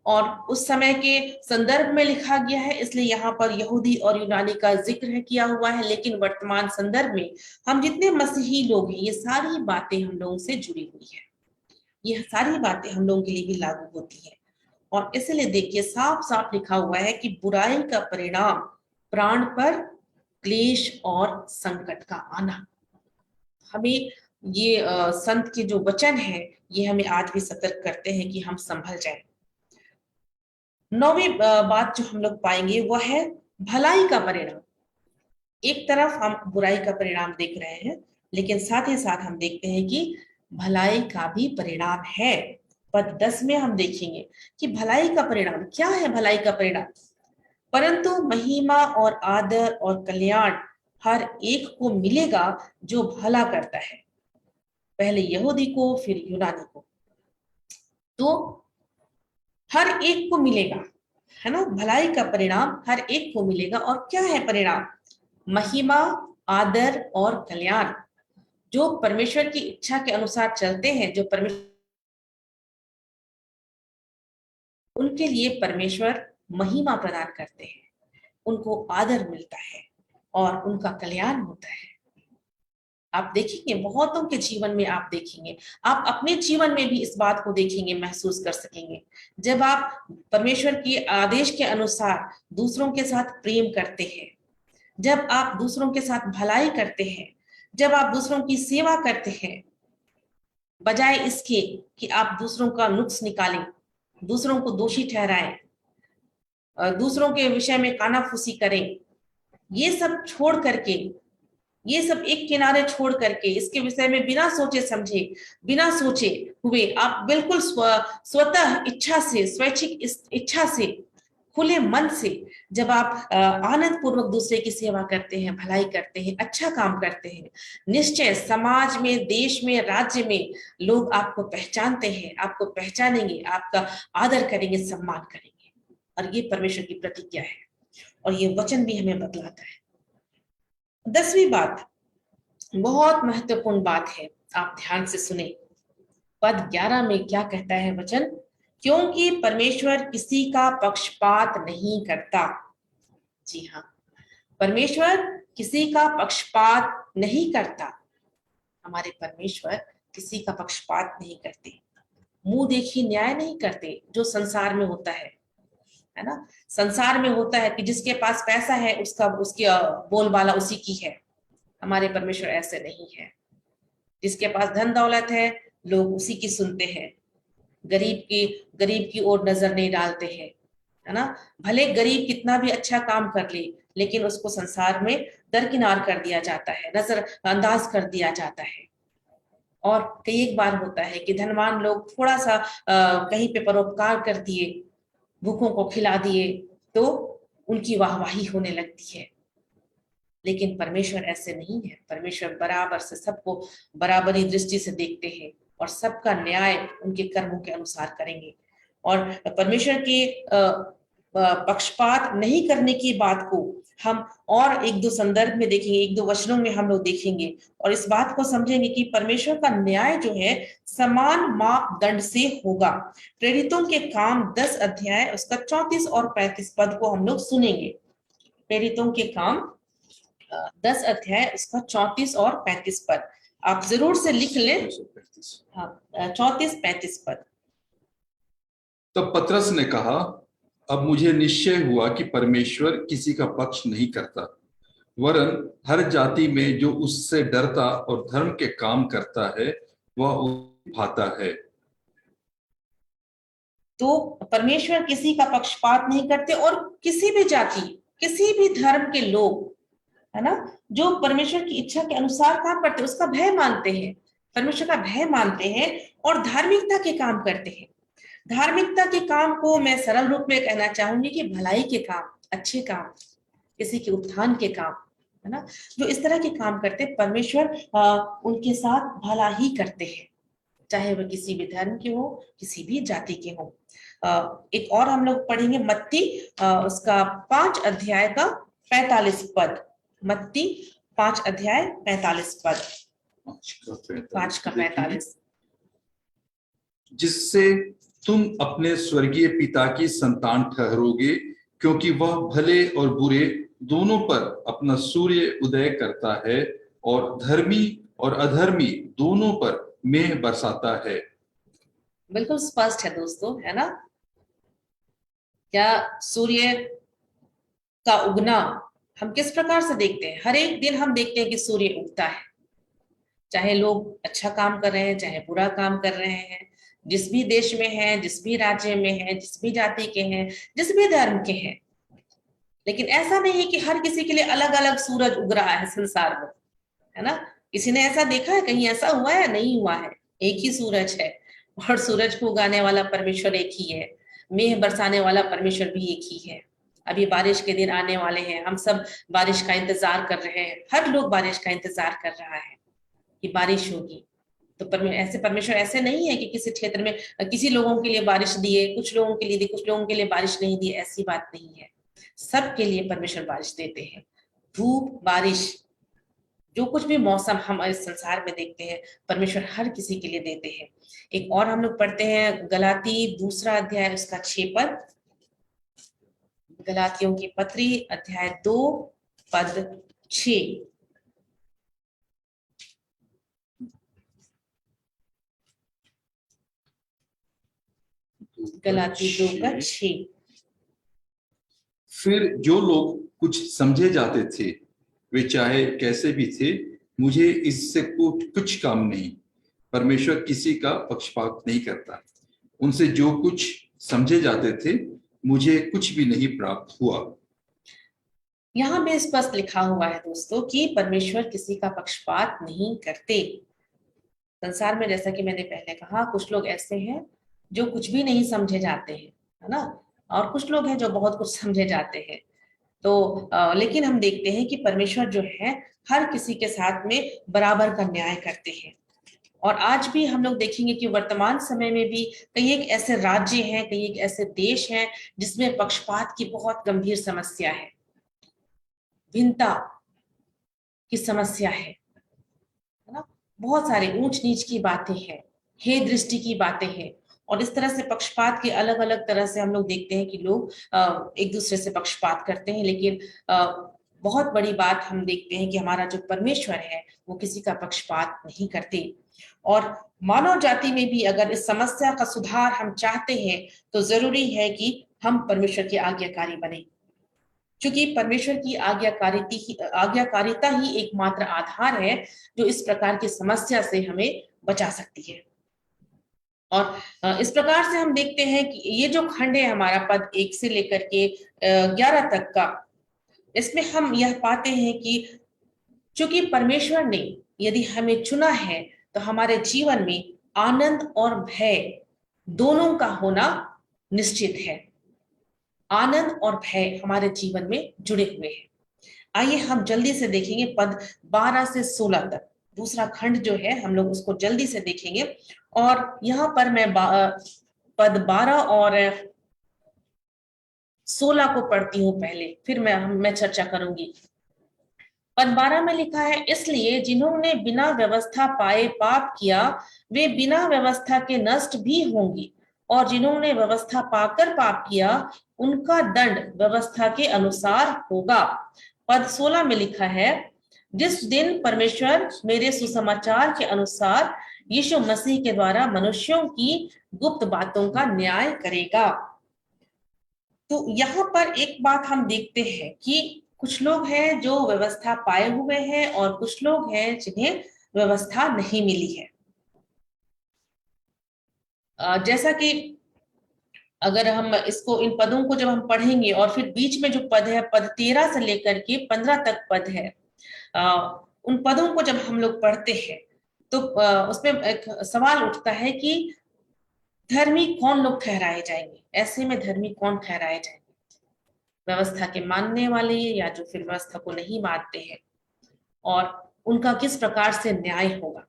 और उस समय के संदर्भ में लिखा गया है, इसलिए यहाँ पर यहूदी और यूनानी का जिक्र किया हुआ है। लेकिन वर्तमान संदर्भ में हम जितने मसीही लोग हैं, ये सारी बातें हम लोगों से जुड़ी हुई है, ये सारी बातें हम लोगों के लिए भी लागू होती है। और इसलिए देखिए साफ साफ लिखा हुआ है कि बुराई का परिणाम प्राण पर क्लेश और संकट का आना। हमें ये संत के जो वचन है, ये हमें आज भी सतर्क करते हैं कि हम संभल जाएं। 9वीं बात जो हम लोग पाएंगे वह है भलाई का परिणाम। एक तरफ हम बुराई का परिणाम देख रहे हैं, लेकिन साथ ही साथ हम देखते हैं कि भलाई का भी परिणाम है। पद 10 में हम देखेंगे कि भलाई का परिणाम क्या है। भलाई का परिणाम, परंतु महिमा और आदर और कल्याण हर एक को मिलेगा जो भला करता है, पहले यहूदी को फिर यूनानी को। तो हर एक को मिलेगा, है ना। भलाई का परिणाम हर एक को मिलेगा। और क्या है परिणाम। महिमा, आदर और कल्याण। जो परमेश्वर की इच्छा के अनुसार चलते हैं, जो परमेश्वर, उनके लिए परमेश्वर महिमा प्रदान करते हैं, उनको आदर मिलता है और उनका कल्याण होता है। आप देखेंगे बहुतों के जीवन में, आप देखेंगे, आप अपने जीवन में भी इस बात को देखेंगे, महसूस कर सकेंगे। जब आप परमेश्वर के आदेश के अनुसार दूसरों के साथ प्रेम करते हैं, जब आप दूसरों के साथ भलाई करते हैं, जब आप दूसरों की सेवा करते हैं, बजाय इसके कि आप दूसरों का नुक्स निकालें, दूसरों को दोषी ठहराएं, दूसरों के विषय में कानाफूसी करें, ये सब छोड़ करके, ये सब एक किनारे छोड़ करके, इसके विषय में बिना सोचे समझे, बिना सोचे हुए आप बिल्कुल स्वतः इच्छा से, स्वैच्छिक इच्छा से, खुले मन से जब आप आनंद पूर्वक दूसरे की सेवा करते हैं, भलाई करते हैं, अच्छा काम करते हैं, निश्चय समाज में, देश में, राज्य में लोग आपको पहचानते हैं, आपको पहचानेंगे, आपका आदर करेंगे, सम्मान करेंगे। और ये परमेश्वर की प्रतिज्ञा है और ये वचन भी हमें बतलाता है। 10वीं बात बहुत महत्वपूर्ण बात है, आप ध्यान से सुने। पद 11 में क्या कहता है वचन, क्योंकि परमेश्वर किसी का पक्षपात नहीं करता। जी हाँ, परमेश्वर किसी का पक्षपात नहीं करता। हमारे परमेश्वर किसी का पक्षपात नहीं करते, मुंह देखी न्याय नहीं करते, जो संसार में होता है ना। संसार में होता है कि जिसके पास पैसा है उसका, उसकी बोलबाला उसी की है। हमारे परमेश्वर ऐसे नहीं है। जिसके पास धन दौलत है लोग उसी की सुनते हैं, गरीब की ओर नजर नहीं डालते हैं, है ना। भले गरीब कितना भी अच्छा काम कर ले, लेकिन उसको संसार में दरकिनार कर दिया जाता है, नजरअंदाज कर दिया जाता है। और कई एक बार होता है कि धनवान लोग थोड़ा सा कहीं पे परोपकार कर दिए, भूखों को खिला दिए, तो उनकी वाहवाही होने लगती है। लेकिन परमेश्वर ऐसे नहीं है। परमेश्वर बराबर से सबको बराबरी दृष्टि से देखते हैं और सबका न्याय उनके कर्मों के अनुसार करेंगे। और परमेश्वर के पक्षपात नहीं करने की बात को हम और एक दो संदर्भ में देखेंगे, एक दो वचनों में हम लोग देखेंगे और इस बात को समझेंगे कि परमेश्वर का न्याय जो है समान मापदंड से होगा। प्रेरितों के काम 10 अध्याय उसका 34 और 35 पद को हम लोग सुनेंगे। प्रेरितों के काम 10 अध्याय उसका 34 और 35 पद आप जरूर से लिख लें। हाँ, 34-35 पद। तब पतरस ने कहा, अब मुझे निश्चय हुआ कि परमेश्वर किसी का पक्ष नहीं करता, वरन हर जाति में जो उससे डरता और धर्म के काम करता है वह उसे भाता है। तो परमेश्वर किसी का पक्षपात नहीं करते और किसी भी जाति, किसी भी धर्म के लोग, है ना, जो परमेश्वर की इच्छा के अनुसार काम करते हैं, उसका भय मानते हैं, परमेश्वर का भय मानते हैं और धार्मिकता के काम करते हैं। धार्मिकता के काम को मैं सरल रूप में कहना चाहूंगी कि भलाई के काम, अच्छे काम, किसी के उत्थान के काम, है ना, जो इस तरह के काम करते परमेश्वर उनके साथ भला ही करते हैं, चाहे वह किसी भी धर्म के हो, किसी भी जाति के हो। एक और हम लोग पढ़ेंगे मत्ती उसका 5 अध्याय का 45 पद। मत्ती 5 अध्याय 45 पद। 5 का 45। जिससे तुम अपने स्वर्गीय पिता की संतान ठहरोगे, क्योंकि वह भले और बुरे दोनों पर अपना सूर्य उदय करता है और धर्मी और अधर्मी दोनों पर मेघ बरसाता है। बिल्कुल स्पष्ट है दोस्तों, है ना। क्या सूर्य का उगना हम किस प्रकार से देखते हैं? हर एक दिन हम देखते हैं कि सूर्य उगता है, चाहे लोग अच्छा काम कर रहे हैं, चाहे बुरा काम कर रहे हैं, जिस भी देश में है, जिस भी राज्य में है, जिस भी जाति के हैं, जिस भी धर्म के हैं। लेकिन ऐसा नहीं है कि हर किसी के लिए अलग अलग सूरज उग रहा है संसार में, है ना। किसी ने ऐसा देखा है? कहीं ऐसा हुआ है? नहीं हुआ है। एक ही सूरज है और सूरज को उगाने वाला परमेश्वर एक ही है, मेघ बरसाने वाला परमेश्वर भी एक ही है। अभी बारिश के दिन आने वाले हैं, हम सब बारिश का इंतजार कर रहे हैं, हर लोग बारिश का इंतजार कर रहा है कि बारिश होगी। तो ऐसे परमेश्वर ऐसे नहीं है कि किसी क्षेत्र में किसी लोगों के लिए बारिश दिए, कुछ लोगों के लिए दी, कुछ लोगों के लिए बारिश नहीं दी, ऐसी बात नहीं है। सबके लिए परमेश्वर बारिश देते हैं। धूप, बारिश, जो कुछ भी मौसम हम इस संसार में देखते हैं, परमेश्वर हर किसी के लिए देते हैं। एक और हम लोग पढ़ते हैं गलाती 2 अध्याय उसका 6 पद। गलातियों की पत्री अध्याय 2 पद 6। गलाती 2 का 6। फिर जो लोग कुछ समझे जाते थे, वे चाहे कैसे भी थे, मुझे इससे कुछ काम नहीं। परमेश्वर किसी का पक्षपात नहीं करता। उनसे जो कुछ समझे जाते थे, मुझे कुछ भी नहीं प्राप्त हुआ। यहाँ में स्पष्ट लिखा हुआ है दोस्तों कि परमेश्वर किसी का पक्षपात नहीं करते। संसार में जैसा कि मैंने पहले कहा, कुछ लोग ऐसे हैं जो कुछ भी नहीं समझे जाते हैं, है ना, और कुछ लोग हैं जो बहुत कुछ समझे जाते हैं। तो लेकिन हम देखते हैं कि परमेश्वर जो है हर किसी के साथ में बराबर का न्याय करते हैं। और आज भी हम लोग देखेंगे कि वर्तमान समय में भी कई एक ऐसे राज्य हैं, कई एक ऐसे देश हैं जिसमें पक्षपात की बहुत गंभीर समस्या है, भिन्नता की समस्या है ना। बहुत सारे ऊंच नीच की बातें हैं, हे दृष्टि की बातें हैं, और इस तरह से पक्षपात के अलग अलग तरह से हम लोग देखते हैं कि लोग एक दूसरे से पक्षपात करते हैं। लेकिन बहुत बड़ी बात हम देखते हैं कि हमारा जो परमेश्वर है वो किसी का पक्षपात नहीं करते। और मानव जाति में भी अगर इस समस्या का सुधार हम चाहते हैं तो जरूरी है कि हम परमेश्वर की आज्ञाकारी बने, क्योंकि परमेश्वर की आज्ञाकारिता ही एकमात्र आधार है जो इस प्रकार की समस्या से हमें बचा सकती है। और इस प्रकार से हम देखते हैं कि ये जो खंड है हमारा पद 1 से लेकर के 11 तक का, इसमें हम यह पाते हैं कि चूंकि परमेश्वर ने यदि हमें चुना है तो हमारे जीवन में आनंद और भय दोनों का होना निश्चित है। आनंद और भय हमारे जीवन में जुड़े हुए हैं। आइए हम जल्दी से देखेंगे पद 12 से 16 तक। दूसरा खंड जो है हम लोग उसको जल्दी से देखेंगे। और यहाँ पर मैं पद 12 और 16 को पढ़ती हूँ पहले, फिर मैं चर्चा करूंगी। पद 12 में लिखा है, इसलिए जिन्होंने बिना व्यवस्था पाए पाप किया वे बिना व्यवस्था के नष्ट भी होंगे, और जिन्होंने व्यवस्था पाकर पाप किया उनका दंड व्यवस्था के अनुसार होगा। पद 16 में लिखा है, जिस दिन परमेश्वर मेरे सुसमाचार के अनुसार यीशु मसीह के द्वारा मनुष्यों की गुप्त बातों का न्याय करेगा। तो यहाँ पर एक बात हम देखते हैं कि कुछ लोग हैं जो व्यवस्था पाए हुए हैं और कुछ लोग हैं जिन्हें व्यवस्था नहीं मिली है। जैसा कि अगर हम इसको इन पदों को जब हम पढ़ेंगे और फिर बीच में जो पद है, पद 13 से लेकर के 15 तक पद है, उन पदों को जब हम लोग पढ़ते हैं तो उसमें एक सवाल उठता है कि धर्मी कौन लोग ठहराए जाएंगे। ऐसे में धर्मी कौन ठहराए जाएंगे? व्यवस्था के मानने वाले या जो फिर व्यवस्था को नहीं मानते हैं, और उनका किस प्रकार से न्याय होगा।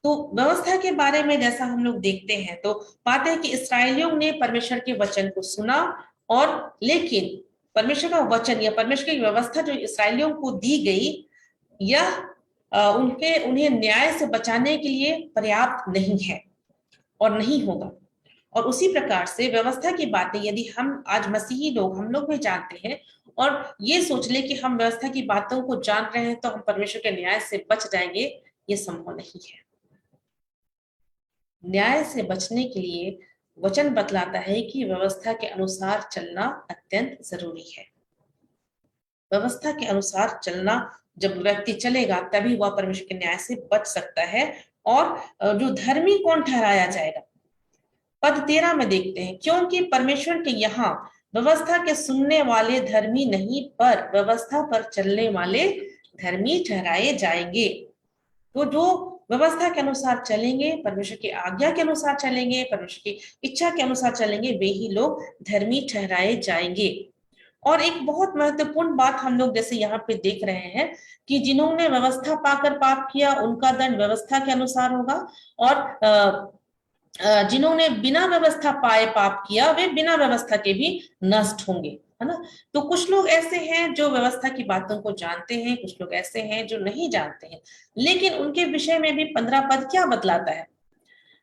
तो व्यवस्था के बारे में जैसा हम लोग देखते हैं तो पाते हैं कि इसराइलियों ने परमेश्वर के वचन को सुना, और लेकिन परमेश्वर का वचन या परमेश्वर की व्यवस्था जो इसराइलियों को दी गई, यह उन्हें न्याय से बचाने के लिए पर्याप्त नहीं है और नहीं होगा। और उसी प्रकार से व्यवस्था की बातें यदि हम आज मसीही लोग, हम लोग भी जानते हैं और ये सोच ले कि हम व्यवस्था की बातों को जान रहे हैं तो हम परमेश्वर के न्याय से बच जाएंगे, ये संभव नहीं है। न्याय से बचने के लिए वचन बतलाता है कि व्यवस्था के अनुसार चलना अत्यंत जरूरी है। व्यवस्था के अनुसार चलना जब व्यक्ति चलेगा तभी वह परमेश्वर के न्याय से बच सकता है। और जो धर्मी कौन ठहराया जाएगा, पद 13 में देखते हैं, क्योंकि परमेश्वर के यहाँ व्यवस्था के सुनने वाले धर्मी नहीं, पर व्यवस्था पर चलने वाले धर्मी ठहराए जाएंगे। तो जो व्यवस्था के अनुसार चलेंगे, परमेश्वर की आज्ञा के अनुसार चलेंगे, परमेश्वर की इच्छा के अनुसार चलेंगे, वे ही लोग धर्मी ठहराए जाएंगे। और एक बहुत महत्वपूर्ण बात हम लोग जैसे यहाँ पे देख रहे हैं कि जिन्होंने व्यवस्था पाकर पाप किया उनका दंड व्यवस्था के अनुसार होगा, और जिन्होंने बिना व्यवस्था पाए पाप किया वे बिना व्यवस्था के भी नष्ट होंगे, है ना। तो कुछ लोग ऐसे हैं जो व्यवस्था की बातों को जानते हैं, कुछ लोग ऐसे हैं जो नहीं जानते हैं, लेकिन उनके विषय में भी 15 पद क्या बतलाता है?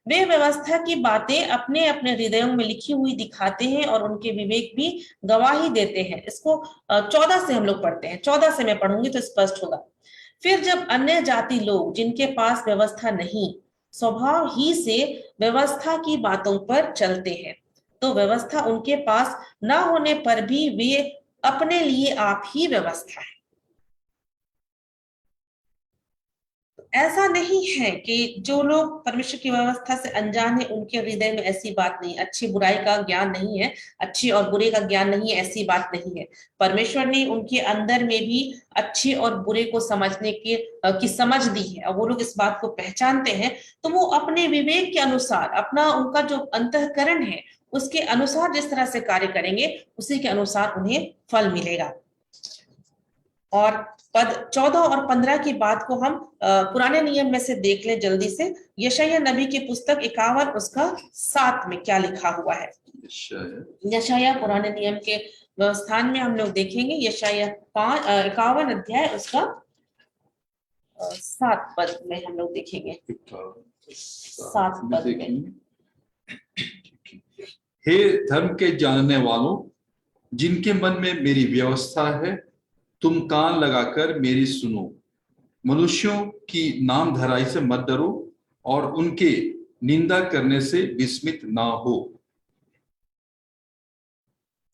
वे व्यवस्था की बातें अपने अपने हृदयों में लिखी हुई दिखाते हैं और उनके विवेक भी गवाही देते हैं। इसको 14 से हम लोग पढ़ते हैं, 14 से मैं पढ़ूंगी तो स्पष्ट होगा। फिर जब अन्य जाति लोग जिनके पास व्यवस्था नहीं स्वभाव ही से व्यवस्था की बातों पर चलते हैं, तो व्यवस्था उनके पास न होने पर भी वे अपने लिए आप ही व्यवस्था है। ऐसा नहीं है कि जो लोग परमेश्वर की व्यवस्था से अनजान है उनके हृदय में ऐसी बात नहीं, अच्छी बुराई का ज्ञान नहीं है, अच्छी और बुरे का ज्ञान नहीं है, ऐसी बात नहीं है। परमेश्वर ने उनके अंदर में भी अच्छे और बुरे को समझने की समझ दी है, और वो लोग इस बात को पहचानते हैं, तो वो अपने विवेक के अनुसार, अपना उनका जो अंतःकरण है उसके अनुसार जिस तरह से कार्य करेंगे उसी के अनुसार उन्हें फल मिलेगा। और पद 14 और 15 की बात को हम पुराने नियम में से देख लें जल्दी से। यशायाह नबी की पुस्तक 51 उसका 7 में क्या लिखा हुआ है? यशायाह पुराने नियम के स्थान में हम लोग देखेंगे, यशायाह 51 अध्याय उसका 7 पद में हम लोग देखेंगे, 7 पद में। हे धर्म के जानने वालों, जिनके मन में मेरी व्यवस्था है, तुम कान लगाकर मेरी सुनो। मनुष्यों की नाम धराई से मत डरो और उनके निंदा करने से विस्मित ना हो।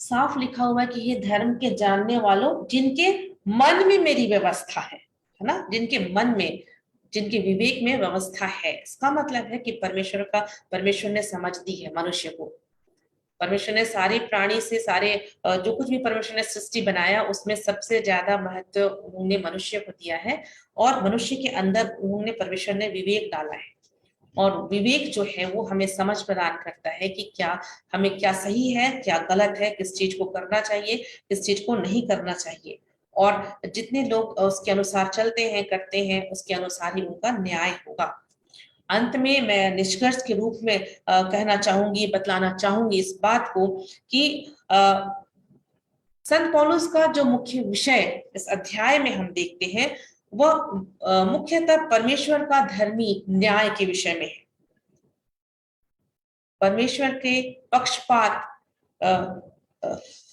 साफ लिखा हुआ है कि ये धर्म के जानने वालों जिनके मन में मेरी व्यवस्था है ना, जिनके मन में, जिनके विवेक में व्यवस्था है। इसका मतलब है कि परमेश्वर ने समझ दी है मनुष्य को। परमेश्वर ने सारे प्राणी से, सारे जो कुछ भी परमेश्वर ने सृष्टि बनाया उसमें सबसे ज्यादा महत्व उन्होंने मनुष्य को दिया है, और मनुष्य के अंदर उन्होंने, परमेश्वर ने विवेक डाला है। और विवेक जो है वो हमें समझ प्रदान करता है कि क्या हमें, क्या सही है, क्या गलत है, किस चीज को करना चाहिए, किस चीज को नहीं करना चाहिए। और जितने लोग उसके अनुसार चलते हैं, करते हैं, उसके अनुसार ही उनका न्याय होगा। अंत में मैं निष्कर्ष के रूप में कहना चाहूंगी, बतलाना चाहूंगी इस बात को कि संत पौलुस का जो मुख्य विषय इस अध्याय में हम देखते हैं वह मुख्यतः परमेश्वर का धर्मी न्याय के विषय में है। परमेश्वर के पक्षपात,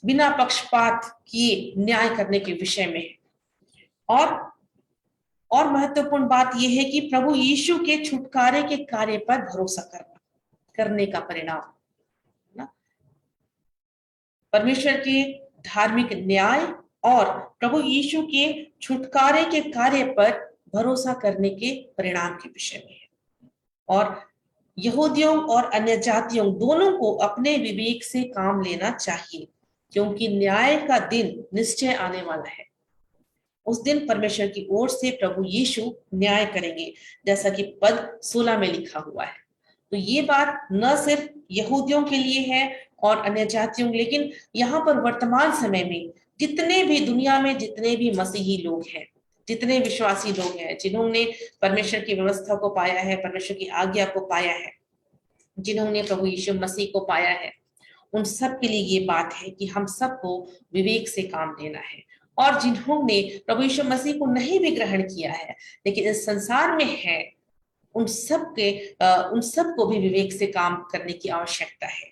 बिना पक्षपात किए न्याय करने के विषय में है। और महत्वपूर्ण बात यह है कि प्रभु यीशु के छुटकारे के कार्य पर भरोसा करने का परिणाम ना, परमेश्वर के धार्मिक न्याय और प्रभु यीशु के छुटकारे के कार्य पर भरोसा करने के परिणाम के विषय में है। और यहूदियों और अन्य जातियों दोनों को अपने विवेक से काम लेना चाहिए, क्योंकि न्याय का दिन निश्चय आने वाला है। उस दिन परमेश्वर की ओर से प्रभु यीशु न्याय करेंगे, जैसा कि पद 16 में लिखा हुआ है। तो ये बात न सिर्फ यहूदियों के लिए है और अन्य जातियों, लेकिन यहाँ पर वर्तमान समय में जितने भी दुनिया में जितने भी मसीही लोग हैं, जितने विश्वासी लोग हैं, जिन्होंने परमेश्वर की व्यवस्था को पाया है, परमेश्वर की आज्ञा को पाया है, जिन्होंने प्रभु यीशु मसीह को पाया है, उन सब के लिए ये बात है कि हम सबको विवेक से काम लेना है। और जिन्होंने प्रभु यीशु मसीह को नहीं भी ग्रहण किया है लेकिन इस संसार में है, उन सबको भी विवेक से काम करने की आवश्यकता है।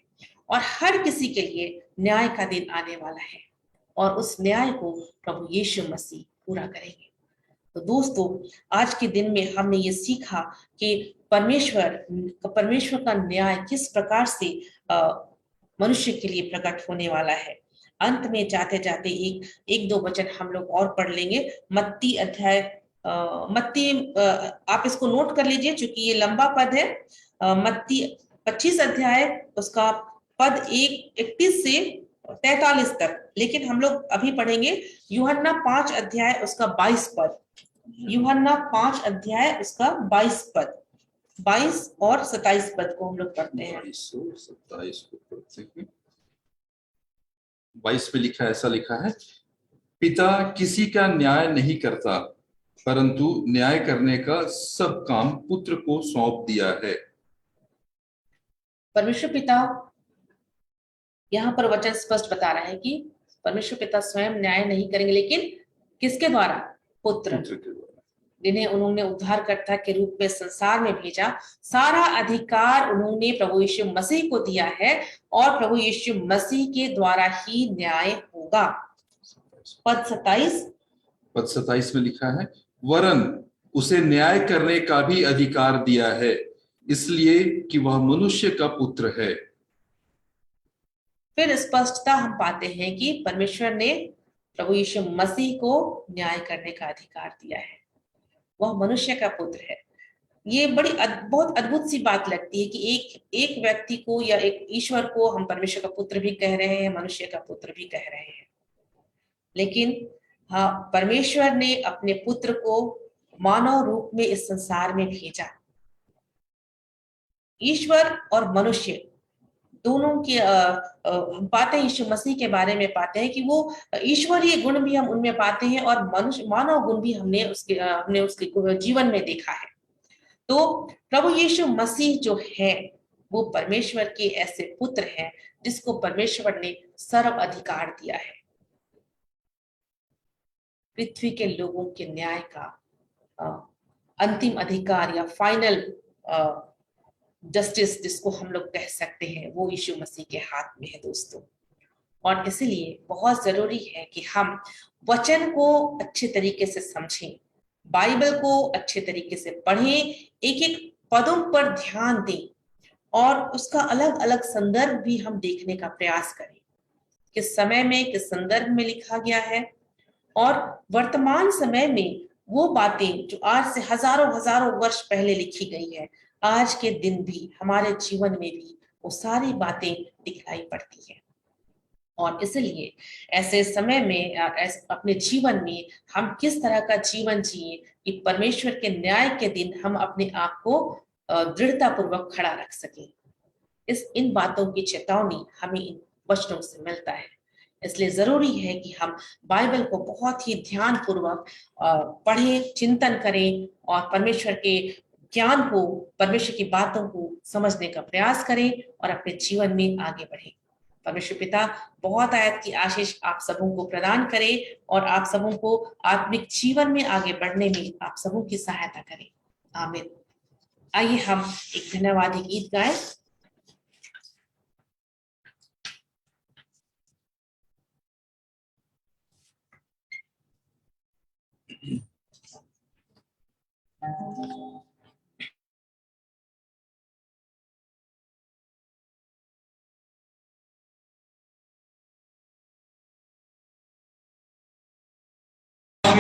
और हर किसी के लिए न्याय का दिन आने वाला है और उस न्याय को प्रभु यीशु मसीह पूरा करेंगे। तो दोस्तों, आज के दिन में हमने ये सीखा कि परमेश्वर का न्याय किस प्रकार से मनुष्य के लिए प्रकट होने वाला है। अंत में जाते जाते एक दो वचन हम लोग और पढ़ लेंगे। मत्ती अध्याय आप इसको नोट कर लीजिए क्योंकि ये लंबा पद है। मत्ती 25 अध्याय उसका पद 31 से 43 तक, लेकिन हम लोग अभी पढ़ेंगे यूहन्ना 5 अध्याय उसका 22 पद। यूहन्ना 5 अध्याय उसका 22 पद, 22 और 27 पद को हम लोग पढ़ते हैं। 22 और 27 को पढ़ते हैं। 22 में लिखा, ऐसा लिखा है, पिता किसी का न्याय नहीं करता, परंतु न्याय करने का सब काम पुत्र को सौंप दिया है। परमेश्वर पिता, यहाँ पर वचन स्पष्ट बता रहा है कि परमेश्वर पिता स्वयं न्याय नहीं करेंगे, लेकिन किसके द्वारा? पुत्र के द्वारा, जिन्हें उन्होंने उद्धारकर्ता के रूप में संसार में भेजा। सारा अधिकार उन्होंने प्रभु यीशु मसीह को दिया है और प्रभु यीशु मसीह के द्वारा ही न्याय होगा। पद 27 में लिखा है, वरन उसे न्याय करने का भी अधिकार दिया है, इसलिए कि वह मनुष्य का पुत्र है। फिर स्पष्टता हम पाते हैं कि परमेश्वर ने प्रभु यीशु मसीह को न्याय करने का अधिकार दिया है, वह मनुष्य का पुत्र है। ये बहुत अद्भुत सी बात लगती है कि एक व्यक्ति को या एक ईश्वर को हम परमेश्वर का पुत्र भी कह रहे हैं, मनुष्य का पुत्र भी कह रहे हैं। लेकिन हाँ, परमेश्वर ने अपने पुत्र को मानव रूप में इस संसार में भेजा। ईश्वर और मनुष्य दोनों की हम पाते हैं, यीशु मसीह के बारे में पाते हैं कि वो ईश्वरीय गुण भी हम उनमें पाते हैं और मानव गुण भी हमने उसके जीवन में देखा है। तो प्रभु यीशु मसीह जो है वो परमेश्वर के ऐसे पुत्र हैं जिसको परमेश्वर ने सर्व अधिकार दिया है। पृथ्वी के लोगों के न्याय का अंतिम अधिकार या फाइनल जस्टिस जिसको हम लोग कह सकते हैं, वो यीशु मसीह के हाथ में है दोस्तों। और इसलिए बहुत जरूरी है कि हम वचन को अच्छे तरीके से समझें, बाइबल को अच्छे तरीके से पढ़ें, एक एक पदों पर ध्यान दें और उसका अलग अलग संदर्भ भी हम देखने का प्रयास करें, किस समय में किस संदर्भ में लिखा गया है। और वर्तमान समय में वो बातें जो आज से हजारों वर्ष पहले लिखी गई है, आज के दिन भी हमारे जीवन में भी वो सारी बातें दिखाई पड़ती है। और इसलिए ऐसे समय में अपने जीवन में हम किस तरह का जीवन जिए कि परमेश्वर के न्याय के दिन हम अपने आप को दृढ़ता पूर्वक खड़ा रख सकें। इन बातों की चेतावनी हमें इन वचनों से मिलता है। इसलिए जरूरी है कि हम बाइबल को बहुत ही ध्यान पूर्वक पढ़ें, चिंतन करें और परमेश्वर के ज्ञान को, परमेश्वर की बातों को समझने का प्रयास करें और अपने जीवन में आगे बढ़ें। परमेश्वर पिता बहुत आयत की आशीष आप सबों को प्रदान करे और आप सबों को आत्मिक जीवन में आगे बढ़ने में आप सबों की सहायता करें। आमीन। आइए हम एक धन्यवादी गीत गाएं।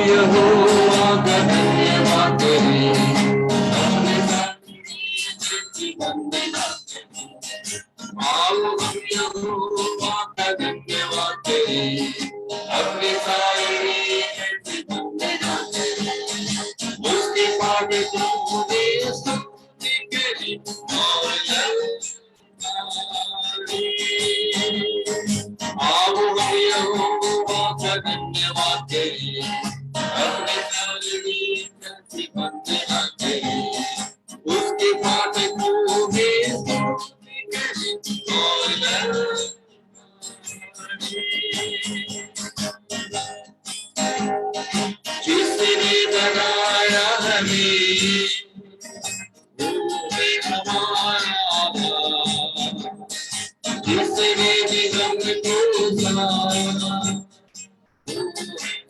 यहोवा का धन्यवाद तेरे, पाठ तूने स्तुति करी और आओ हम यहोवा का धन्यवाद करें, अपने सारे जीवन में करें, उसके पाठ तूने स्तुति करी और जिसने बनाया हमें वो हमारा था, जिसने भी हमको बनाया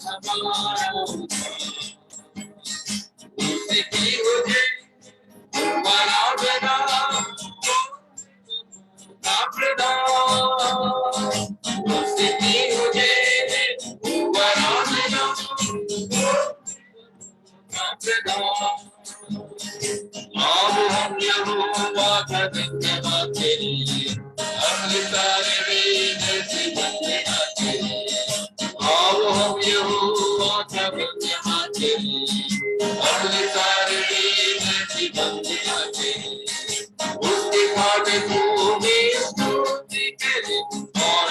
हमारा था, उसकी मुझे बना बना उसकी मुझे बना बना अब हम यहोवा का धन्यवाद करें, अपने सारे जीवन में करें, अब हम यहोवा का धन्यवाद करें, अपने सारे जीवन में करें, उसके पाठ तूने स्तुति करी और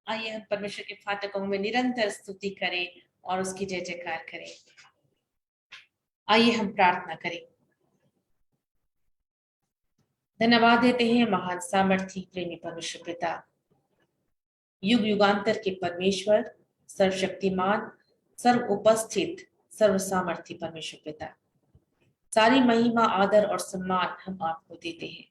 आइए हम परमेश्वर के फाटकों में निरंतर स्तुति करें और उसकी जय जयकार करें। आइए हम प्रार्थना करें। धन्यवाद देते हैं महान सामर्थी प्रेमी परमेश्वर पिता, युग युगांतर के परमेश्वर, सर्वशक्तिमान, सर्व उपस्थित, सर्व सामर्थी परमेश्वर पिता। सारी महिमा, आदर और सम्मान हम आपको देते हैं।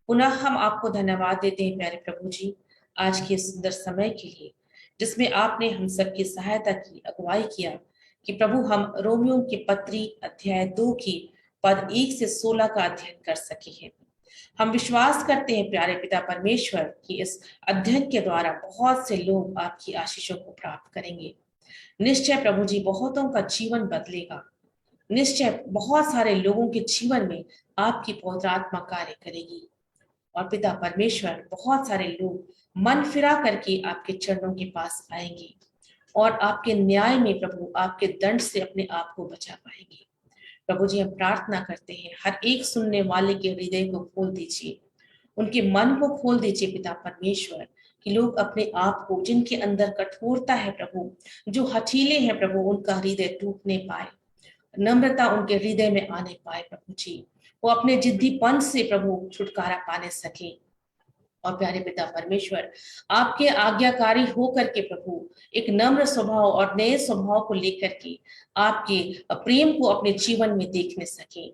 पुनः हम आपको धन्यवाद देते हैं प्यारे प्रभु जी, आज के सुंदर समय के लिए, जिसमें आपने हम सबकी सहायता की, अगुवाई किया कि प्रभु हम रोमियो की पत्री अध्याय 2 की पद 1 से 16 का अध्ययन कर सके हैं। हम विश्वास करते हैं प्यारे पिता परमेश्वर कि इस अध्ययन के द्वारा बहुत से लोग आपकी आशीषों को प्राप्त करेंगे। निश्चय प्रभु जी बहुतों का जीवन बदलेगा। निश्चय बहुत सारे लोगों के जीवन में आपकी पवित्र आत्मा कार्य करेगी और पिता परमेश्वर बहुत सारे लोग मन फिरा करके आपके चरणों के पास आएंगे और आपके न्याय में प्रभु आपके दंड से अपने आप को बचा पाएंगे। प्रभु जी हम प्रार्थना करते हैं हर एक सुनने वाले के हृदय को खोल दीजिए, उनके मन को खोल दीजिए पिता परमेश्वर, कि लोग अपने आप को, जिनके अंदर कठोरता है प्रभु, जो हठीले हैं प्रभु, उनका हृदय टूटने पाए, नम्रता उनके हृदय में आने पाए प्रभु जी, वो अपने जिद्दीपन से प्रभु छुटकारा पाने सके। और प्यारे पिता परमेश्वर आपके आज्ञाकारी होकर के प्रभु एक नम्र स्वभाव और नए स्वभाव को लेकर के आपके प्रेम को अपने जीवन में देखने सके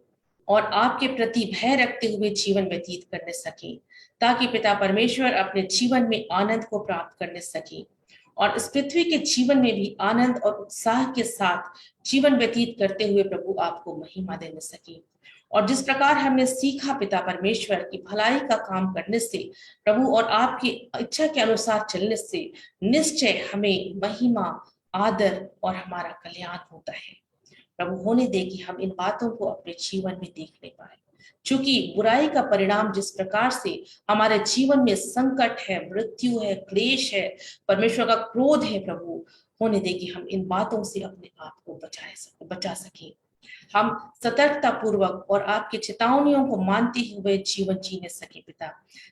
और आपके प्रति भय रखते हुए जीवन व्यतीत करने सके, ताकि पिता परमेश्वर अपने जीवन में आनंद को प्राप्त करने सके और इस पृथ्वी के जीवन में भी आनंद और उत्साह के साथ जीवन व्यतीत करते हुए प्रभु आपको महिमा देने सके। और जिस प्रकार हमने सीखा पिता परमेश्वर की भलाई का काम करने से प्रभु और आपकी इच्छा के अनुसार चलने से निश्चय हमें महिमा, आदर और हमारा कल्याण होता है। प्रभु होने दे कि हम इन बातों को अपने जीवन में देखने पाए, क्योंकि बुराई का परिणाम जिस प्रकार से हमारे जीवन में संकट है, मृत्यु है, क्लेश है, परमेश्वर का क्रोध है, प्रभु होने दे कि हम इन बातों से अपने आप को बचा सके। हम सतर्कता पूर्वक और आपकी चेतावनियों को मानते हुए जीवन जीने सके पिता,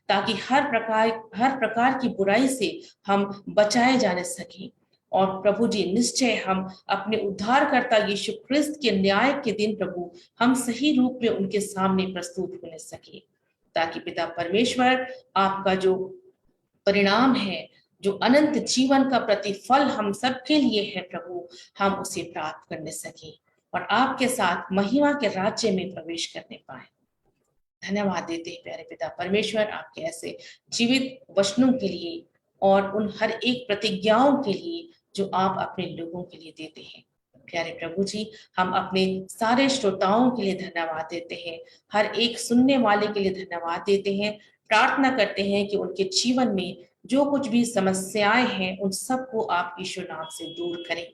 ताकि हर प्रकार की बुराई से हम बचाए जाने सके। और प्रभु जी निश्चय हम अपने उद्धारकर्ता यीशु क्रिस्त के न्याय के दिन प्रभु हम सही रूप में उनके सामने प्रस्तुत होने सके, ताकि पिता परमेश्वर आपका जो परिणाम है, जो अनंत जीवन का प्रतिफल हम सबके लिए है प्रभु, हम उसे प्राप्त करने सके और आपके साथ महिमा के राज्य में प्रवेश करने पाए। धन्यवाद देते हैं प्यारे पिता परमेश्वर आपके ऐसे जीवित वचनों के लिए और उन हर एक प्रतिज्ञाओं के लिए जो आप अपने लोगों के लिए देते हैं। प्यारे प्रभु जी हम अपने सारे श्रोताओं के लिए धन्यवाद देते हैं, हर एक सुनने वाले के लिए धन्यवाद देते हैं। प्रार्थना करते हैं कि उनके जीवन में जो कुछ भी समस्याएं हैं उन सबको आप यीशु नाम से दूर करें।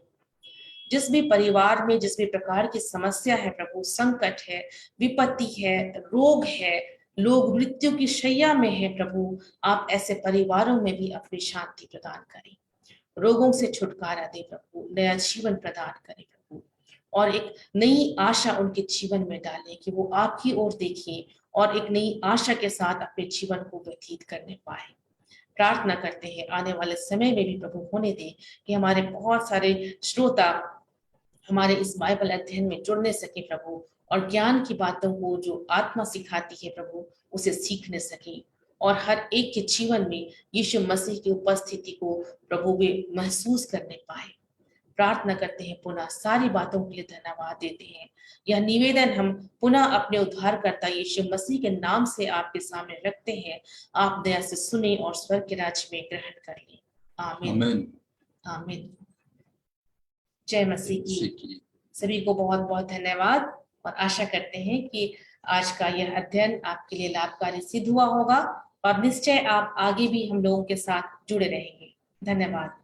जिस भी परिवार में जिस भी प्रकार की समस्या है प्रभु, संकट है, विपत्ति है, रोग है, लोग मृत्यु की शैया में है प्रभु, आप ऐसे परिवारों में भी अपनी शांति प्रदान करें। रोगों से छुटकारा दे प्रभु, नया जीवन प्रदान करे प्रभु, और एक नई आशा उनके जीवन में डाले कि वो आपकी ओर देखें और एक नई आशा के साथ अपने जीवन को व्यतीत करने पाए। प्रार्थना करते हैं आने वाले समय में भी प्रभु होने दे कि हमारे बहुत सारे श्रोता हमारे इस बाइबल अध्ययन में जुड़ने सके प्रभु, और ज्ञान की बातों को जो आत्मा सिखाती है प्रभु उसे सीखने सके, और हर एक के जीवन में यीशु मसीह की उपस्थिति को प्रभु वे महसूस करने पाए। प्रार्थना करते हैं, पुनः सारी बातों के लिए धन्यवाद देते हैं। यह निवेदन हम पुनः अपने उद्धारकर्ता यीशु मसीह के नाम से आपके सामने रखते हैं। आप दया से सुने और स्वर्ग के राज्य में ग्रहण कर लें। आमीन आमीन। आमीन। जय मसीह की। सीखिए। सभी को बहुत बहुत धन्यवाद, और आशा करते हैं कि आज का यह अध्ययन आपके लिए लाभकारी सिद्ध हुआ होगा, और निश्चय आप आगे भी हम लोगों के साथ जुड़े रहेंगे। धन्यवाद।